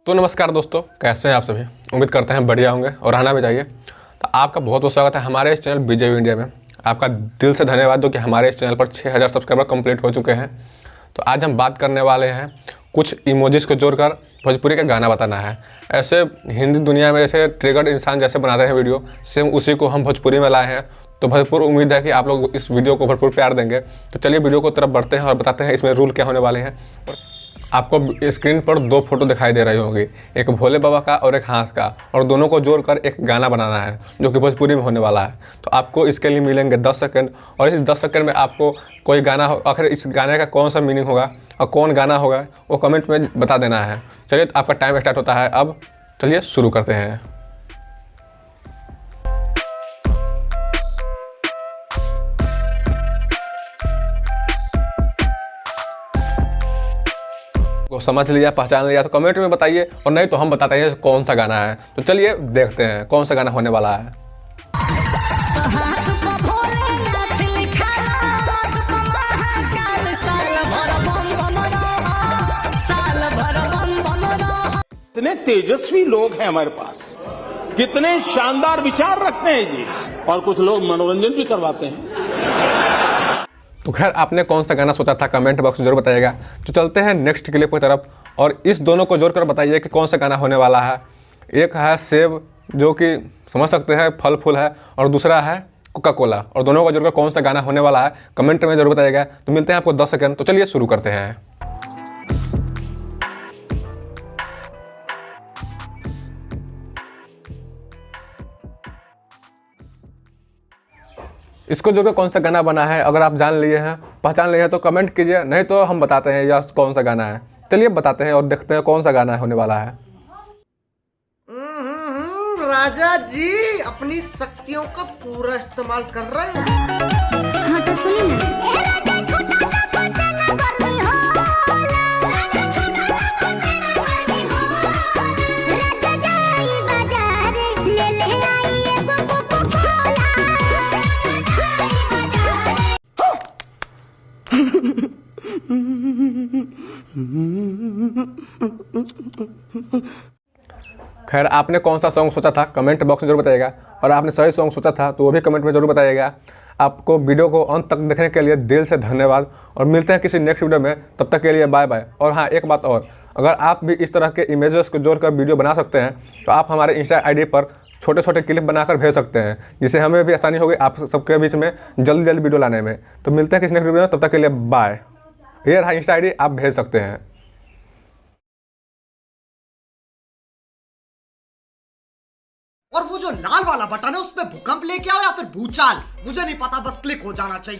तो नमस्कार दोस्तों, कैसे हैं आप सभी। उम्मीद करते हैं बढ़िया होंगे और आना भी चाहिए। तो आपका बहुत बहुत स्वागत है हमारे इस चैनल बीजेयू इंडिया में। आपका दिल से धन्यवाद दो कि हमारे इस चैनल पर 6000 सब्सक्राइबर कंप्लीट हो चुके हैं। तो आज हम बात करने वाले हैं कुछ इमोजीज को जोड़कर भोजपुरी का गाना बताना है। ऐसे हिंदी दुनिया में ऐसे ट्रिगर्ड इंसान जैसे बनाते हैं वीडियो, सेम उसी को हम भोजपुरी में लाए हैं। तो भरपूर उम्मीद है कि आप लोग इस वीडियो को भरपूर प्यार देंगे। तो चलिए वीडियो को तरफ बढ़ते हैं और बताते हैं इसमें रूल क्या होने वाले हैं। आपको स्क्रीन पर दो फोटो दिखाई दे रही होंगी, एक भोले बाबा का और एक हाथ का, और दोनों को जोड़कर एक गाना बनाना है जो कि भोजपुरी में होने वाला है। तो आपको इसके लिए मिलेंगे 10 सेकंड, और इस 10 सेकंड में आपको कोई गाना आखिर इस गाने का कौन सा मीनिंग होगा और कौन गाना होगा वो कमेंट में बता देना है। चलिए आपका टाइम स्टार्ट होता है अब। चलिए शुरू करते हैं। को समझ लिया, पहचान लिया तो कमेंट में बताइए, और नहीं तो हम बताते हैं कौन सा गाना है। तो चलिए देखते हैं कौन सा गाना होने वाला है। कितने तेजस्वी लोग हैं हमारे पास, कितने शानदार विचार रखते हैं जी, और कुछ लोग मनोरंजन भी करवाते हैं। तो खैर आपने कौन सा गाना सोचा था कमेंट बॉक्स में जरूर बताइएगा। तो चलते हैं नेक्स्ट क्लिप की तरफ, और इस दोनों को जोड़कर बताइए कि कौन सा गाना होने वाला है। एक है सेब, जो कि समझ सकते हैं फल फूल है, और दूसरा है कोका कोला, और दोनों को जोड़कर कौन सा गाना होने वाला है कमेंट में जरूर बताइएगा। तो मिलते हैं आपको 10 सेकंड। तो चलिए शुरू करते हैं। इसको जोड़कर कौन सा गाना बना है, अगर आप जान लिए हैं, पहचान लिए हैं तो कमेंट कीजिए, नहीं तो हम बताते हैं यह कौन सा गाना है। चलिए बताते हैं और देखते हैं कौन सा गाना होने वाला है। राजा जी अपनी शक्तियों का पूरा इस्तेमाल कर रहे हैं। हाँ तो सुनिए ना। खैर आपने कौन सा सॉन्ग सोचा था कमेंट बॉक्स में जरूर बताइएगा, और आपने सही सॉन्ग सोचा था तो वो भी कमेंट में जरूर बताइएगा। आपको वीडियो को अंत तक देखने के लिए दिल से धन्यवाद, और मिलते हैं किसी नेक्स्ट वीडियो में। तब तक के लिए बाय बाय। और हाँ, एक बात और, अगर आप भी इस तरह के इमेजेस को जोड़कर वीडियो बना सकते हैं तो आप हमारे इंस्टा आईडी पर छोटे छोटे क्लिप बनाकर भेज सकते हैं, जिससे हमें भी आसानी होगी आप सबके बीच में जल्दी जल्दी वीडियो लाने में। तो मिलते हैं किसी नेक्स्ट वीडियो में, तब तक के लिए बाय। ये रहा इंस्टा आईडी, आप भेज सकते हैं। और वो जो लाल वाला बटन है उस पे भूकंप लेके आओ या फिर भूचाल, मुझे नहीं पता, बस क्लिक हो जाना चाहिए।